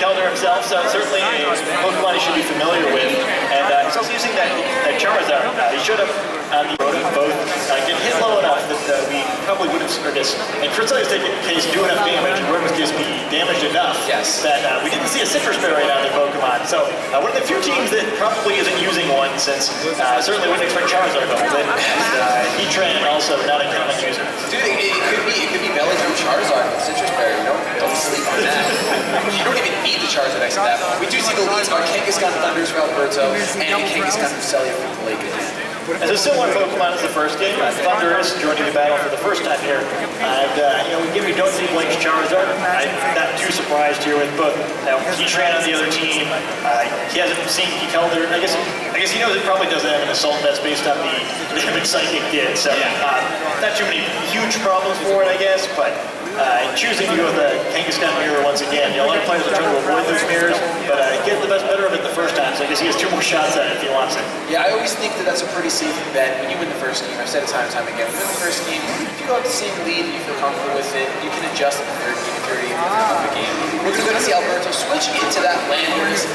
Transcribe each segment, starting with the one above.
Keldor himself, so certainly a Pokemon he should be familiar with. And he's also using that Charizard. He showed up on the road both get hit low enough that we probably would have, or guess, and Criselia's case do enough damage, and Roman's case be damaged enough that we didn't see a Citrus Berry out of their Pokemon. So one of the few teams that probably isn't using one, since certainly wouldn't expect Charizard to hold it. E-Train also not a common user. Dude, it could be Bellingham Charizard with Citrus Berry. Don't sleep on that. You don't even need the Charizard X at that point. We do see the leads are Kangaskhan Thunders for Alberto and Kangaskhan Cresselia for Blake again. As a similar Pokemon as the first game, Thundurus joining the battle for the first time here. And, we don't see Blake's Charizard. I'm not too surprised here with both Heatran on the other team. He hasn't seen Keldor. I guess he knows it probably doesn't have an Assault Vest based on the damage Psychic did. So not too many huge problems for it, I guess, but choosing to go with a Kangaskhan mirror once again. A lot of players are trying to avoid those mirrors, but get the best better of it the first time, so I guess he has 2 more shots at it if he wants it. Yeah, I always think that that's a pretty safe bet when you win the first game. I've said it time and time again. When you win the first game, if you go out the same lead and you feel comfortable with it, you can adjust in the third game if you're able to win the game. We're going to see Alberto switch into that Landers.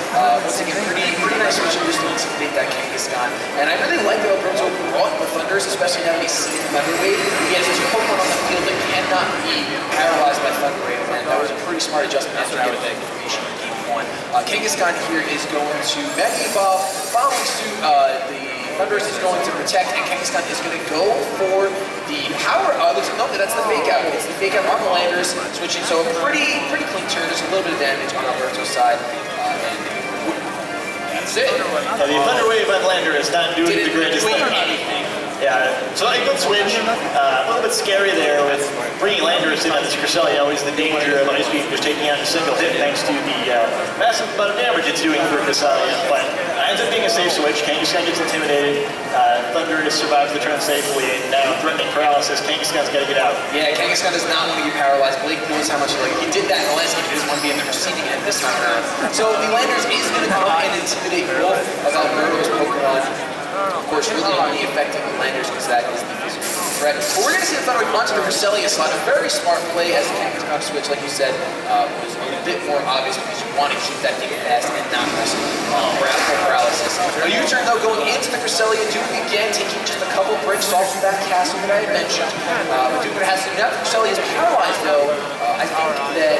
Once again, pretty nice switch just to intimidate that Kangaskhan. And I really like that Alberto brought the Thunders, especially now that he's seen Thunder Wave. He has 2 Pokemon on the field that cannot be paralyzed by Thunder Wave, and that was a pretty smart adjustment after getting that information in Game 1. Kangaskhan here is going to Mega Evolve. Following suit, the Thundurus is going to protect, and Kangaskhan is going to go for the power. No, that's the fake out. It's the fake out on the Landers, switching. So a pretty clean turn. There's a little bit of damage on Alberto's side, and that's it. The Thunder Wave on Landers not doing the greatest thing. Yeah, so a good switch. A little bit scary there with bringing Landers in on this Cresselia. Always the danger of Ice Beam just taking out a single hit thanks to the massive amount of damage it's doing for Cresselia. But ends up being a safe switch. Kangaskhan gets intimidated. Thundurus survives the turn safely, and now threatening paralysis. Kangaskhan's got to get out. Yeah, Kangaskhan does not want to get paralyzed. Blake knows how much he did that in the last game. He doesn't want to be in the receiving end this time around. So the Landers is going to come and intimidate both of Alberto's Pokemon. Of course, really only affecting the Landers because that is the physical threat. But we're going to see the Thunder Wave onto the Cresselia slot. A very smart play as the Kangaskhan switch, like you said, was a bit more obvious because you want to keep that thing fast and not risk full paralysis. A U-turn, though, going into the Cresselia, Duke again taking just a couple bricks off of that castle that I had mentioned. Duke has to, now the Cresselia is paralyzed, though. I think that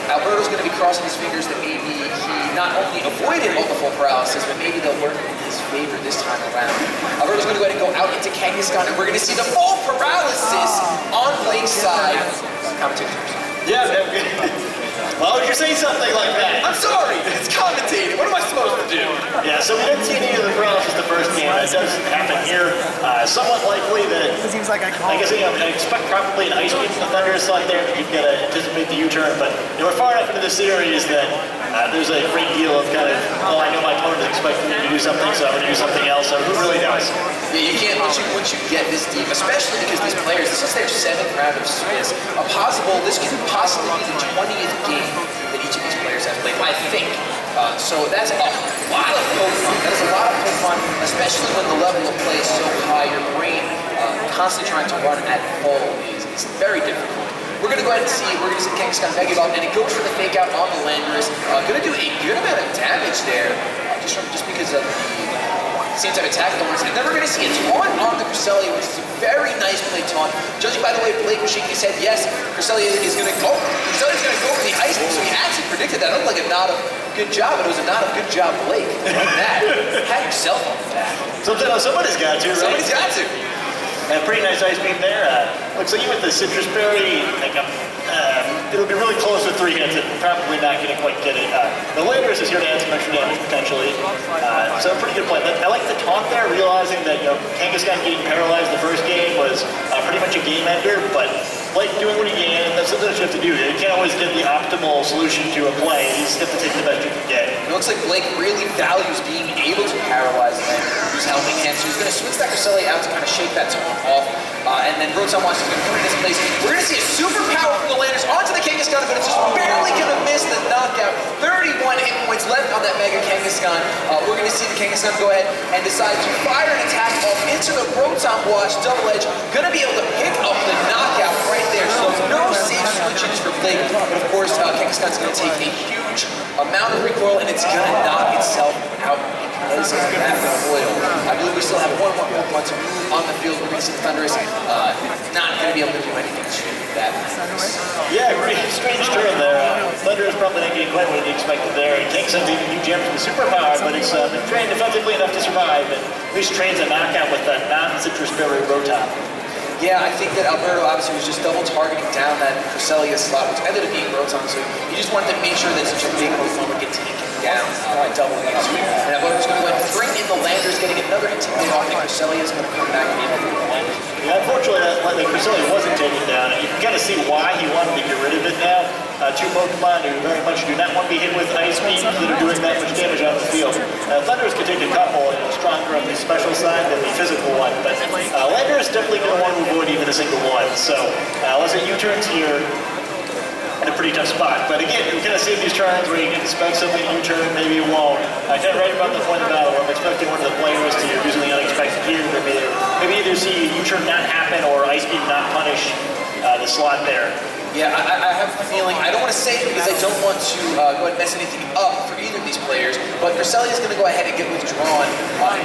Alberto's going to be crossing his fingers that maybe he not only avoided multiple paralysis, but maybe they'll work in his favor this time around. Alberto's going to go ahead and go out into Kangaskhan, and we're going to see the full paralysis on Blake's side. Commentators. Yeah, why would you say something like that? I'm sorry, it's commentating. What am I supposed to do? Yeah, so we didn't see any of the paralysis the first game. That does happen here. Somewhat likely that, it seems like I expect probably an Ice Beam from the Thundurus slot there. You've got to anticipate the U-turn, but we're far enough into the series that there's a great deal of kind of, I know my opponent is expecting me to do something, so I'm going to do something else. So who really knows? Yeah, you can't, once you get this deep, especially because these players, this is their 7th round of Swiss. This could possibly be the 20th game that each of these players has played, I think. So that's a lot of Pokemon. That is a lot of Pokemon, especially when the level of play is so high. Your brain constantly trying to run at full is very difficult. We're going to go ahead and see, Kangaskhan Mega Evolve, and it goes for the fake out on the Landers. Going to do a good amount of damage there, just because of the same type of attack bonus. And then we're going to see a taunt on the Cresselia, which is a very nice play taunt. Judging by the way Blake was shaking his head, yes, Cresselia is going to go. Creselia's going to go for the Ice Beam, so he actually predicted that. It looked like a nod of good job, but it was a nod of good job, Blake. Like that. Pat yourself on the back. Somebody's got to, right? Somebody's got to. And a pretty nice Ice Beam there. Looks like even with the Citrus Berry, it'll be really close with 3 hits. It's probably not going to quite get it. The Landers is here to add some extra damage potentially. So a pretty good play. But I like the taunt there, realizing that Kangaskhan getting paralyzed the first game was pretty much a game ender, but Blake doing what he can, and that's what you have to do. You can't always get the optimal solution to a play. You just have to take the best you can get. It looks like Blake really values being able to paralyze them. He's helping him, so he's going to switch that Cresselia out to kind of shake that taunt off. And then Rotom Watch is going to come in this place. We're going to see a super power from the Landers onto the Kangaskhan, but it's just barely going to miss the knockout. 31 hit points left on that Mega Kangaskhan. We're going to see the Kangaskhan go ahead and decide to fire an attack off into the Rotom Wash double edge. Gonna be able to pick up the knockout right there. So no safe switches for Blake. But of course, Kangaskhan's gonna take a huge amount of recoil and it's gonna knock itself out because of that recoil. I believe we still have one more Pokemon to move on the field. We're gonna see the Thundurus not gonna be able to do anything to that. Yeah, pretty strange turn there. Thundurus probably not getting quite what he expected there. Kangaskhan's even new gem from the superpower, but he's been trained effectively enough to survive, and at least trains a knockout with that non-citrus berry Rotom. Yeah, I think that Alberto obviously was just double targeting down that Cresselia slot, which ended up being Rotom, so he just wanted to make sure that such a big Pokemon would get taken down by doubling that swing. And Alberto's going to go ahead and bring in the Landers, getting another Intimidate off, and Cresselia's going to come back in with the Landers. Yeah, unfortunately, that Cresselia wasn't taken down. You can kind of see why he wanted to get rid of it now. Two Pokemon who very much do not want to be hit with Ice Beams that are doing that much damage on the field. Thundurus could take a couple, stronger on the special side than the physical one, but Landorus definitely going to want to avoid even a single one. So unless it U-turns here, in a pretty tough spot. But again, you kind of see these turns where you can expect something U-turn, maybe you won't. Kind of right about the point of battle where I'm expecting one of the players to do something unexpected here, maybe either see U-turn not happen or Ice Beam not punish the slot there. Yeah, I have a feeling, I don't want to say it because I don't want to go ahead and mess anything up for either of these players, but Cresselia is going to go ahead and get withdrawn.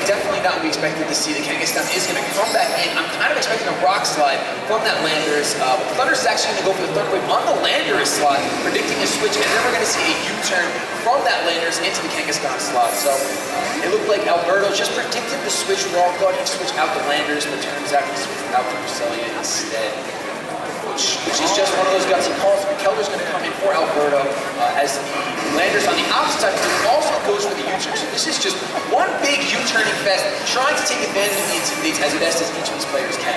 Definitely not what we expected to see. The Kangaskhan is going to come back in. I'm kind of expecting a Rock Slide from that Landorus. But Thundurus is actually going to go for the Thunder Wave on the Landorus slot, predicting a switch, and then we're going to see a U-turn from that Landorus into the Kangaskhan slot. So it looked like Alberto just predicted the switch wrong, thought he'd switch out the Landorus, but turns out he switched out the Cresselia instead. Which is just one of those gutsy calls. Kelder's going to come in for Alberto as the Landers on the opposite side also goes for the U-turn. So this is just one big U-turning fest, trying to take advantage of the Intimidates as best as each of these players can.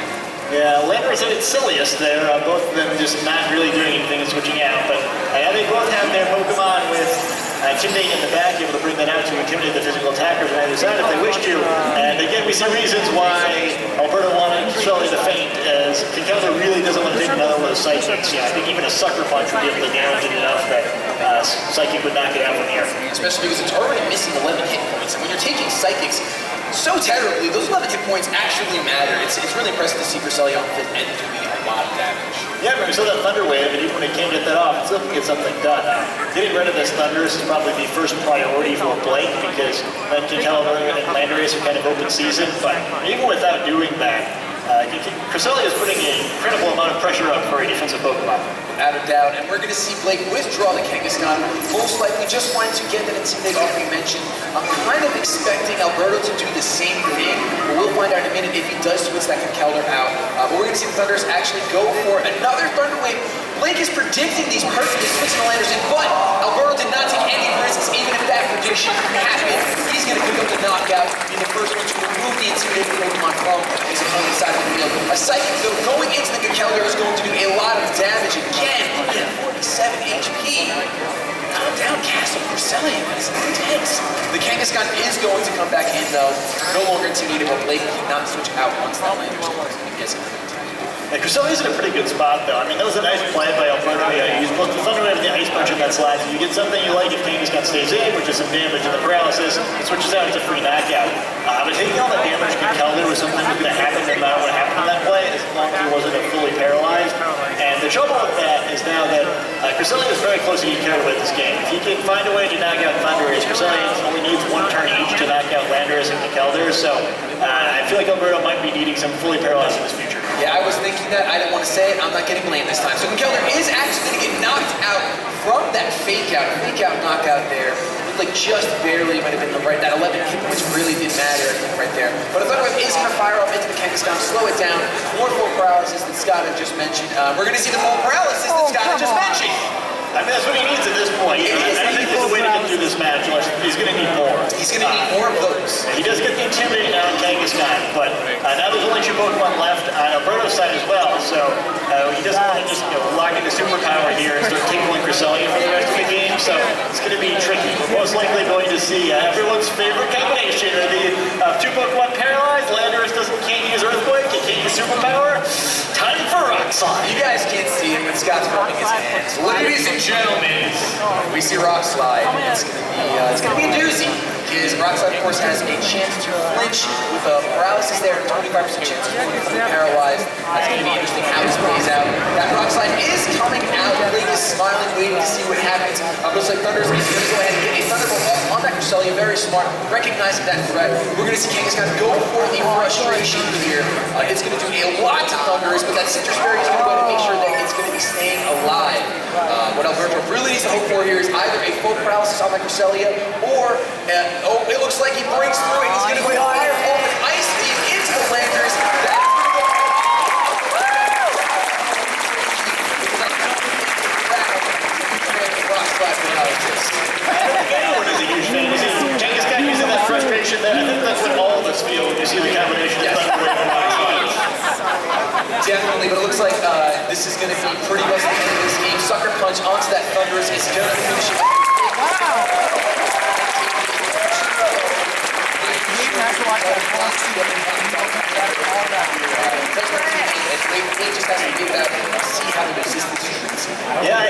Yeah, Landorus at its silliest there. Both of them just not really doing anything and switching out. But they both have their Pokemon with Intimidate in the back, able to bring that out to intimidate the physical attackers on either side if they wish to. And again, we see reasons why Alberto wanted Cresselia to faint, as Kelder really doesn't want to take another one of those Psychics. I think even a Sucker Punch would be able to damage it enough that Psychic would knock it out from here. Especially because it's already missing 11 hit points. And when you're taking Psychics so terribly, those 11 hit points actually matter. It's really impressive to see Cresselia on the end doing a lot of damage. Yeah, we saw that Thunder Wave, and even when it can't get that off, it still can get something done. Getting rid of this Thundurus is probably the first priority for Blake, because then Kelder and Landorus are kind of open season, but even without doing that, Cresselia is putting an incredible amount of pressure up for a defensive Pokemon. Without a doubt, and we're going to see Blake withdraw the Kangaskhan, most likely just wanting to get that Intimidate off we mentioned. I'm kind of expecting Alberto to do the same thing, but we'll find out in a minute if he does switch that Kelder out. But we're going to see the Thundurus actually go for another Thunder Wave. Blake is predicting these perfectly, switching the Landers in, but Alberto did not take any risks, even if that prediction happened. He's going to pick up the knockout, be the first one to remove the Intimidated Pokemon from his opponent's side of the field. A Psychic, though, going into the Kelder is going to do a lot of damage again, only at 47 HP. Calm down, Castle. Cresselia is intense. The Kangaskhan is going to come back in, though. No longer intimidated, but Blake cannot switch out once that Landers comes in and gets him. Cresselia's in a pretty good spot, though. I mean, that was a nice play by Alberto. He used both the Thunder Wave and the Ice Punch in that slide. So you get something you like if Kangaskhan stays in, which is some damage and the paralysis. It switches out, it's a free knockout. But taking all that damage from Kelder was something that was going to happen no matter what happened in that play, as long as he wasn't fully paralyzed. And the trouble with that is now that Cresselia is very close to getting carried away this game. If he can find a way to knock out Thundurus, Cresselia only needs one turn each to knock out Landorus and Kelder. So I feel like Alberto might be needing some fully paralyzed in his future. Yeah, I was thinking that. I didn't want to say it. I'm not getting blamed this time. So Kelder is actually going to get knocked out from that fake out knockout there. Looked like just barely might have been the right. That 11 hit points really did matter, I think, right there. But a Thunder Wave is going to fire up into the Kangaskhan, slow it down. More full paralysis that Scott had just mentioned. We're going to see the full paralysis that Scott had just mentioned. I mean, that's what he needs at this point. I think there's a way to get through this match. He's going to need more. He's going to need more of those. He does get the Intimidate now in Kangaskhan, but now there's only 2 Pokemon left on Alberto's side as well, so he doesn't want to just lock into superpower here and start tickling Cresselia for the rest of the game, so it's going to be tricky. We're most likely going to see everyone's favorite combination of the 2 Pokemon paralyzed. Landorus can't use Earthquake, he can't use superpower. Time for Rock outside. You guys can't see it, but Scott's rubbing his hands. Ladies and gentlemen, we see Rock Slide. It's gonna be a doozy. Because Rock Slide, of course, has a chance to flinch with a paralysis there, 25% chance of becoming paralyzed. That's gonna be interesting how this plays out. That Rock Slide is coming out. Blake is smiling, waiting to see what happens. Looks like Thunders is gonna go ahead and get a Thunderbolt off on that Cresselia. Very smart, recognizing that threat. We're gonna see Kangaskhan go for the frustration here. It's gonna do a lot to Thunders, but that Citrus Berry is gonna go ahead and make sure that it's gonna be staying alive. What Alberto really needs to hope for here is either a full paralysis on that Cresselia, or it looks like he breaks through and he's gonna go fire off an Ice Beam into the Landers. Anyone is a huge fan. Kangaskhan using that frustration there. I think that's what all of us feel when we see the combination of Thunderwave and Rock Slide. Definitely, but it looks like this is going to be pretty much the end of this game. Sucker Punch onto that Thunderous is going to finish it. He just has to see how the resistance treats him. Yeah,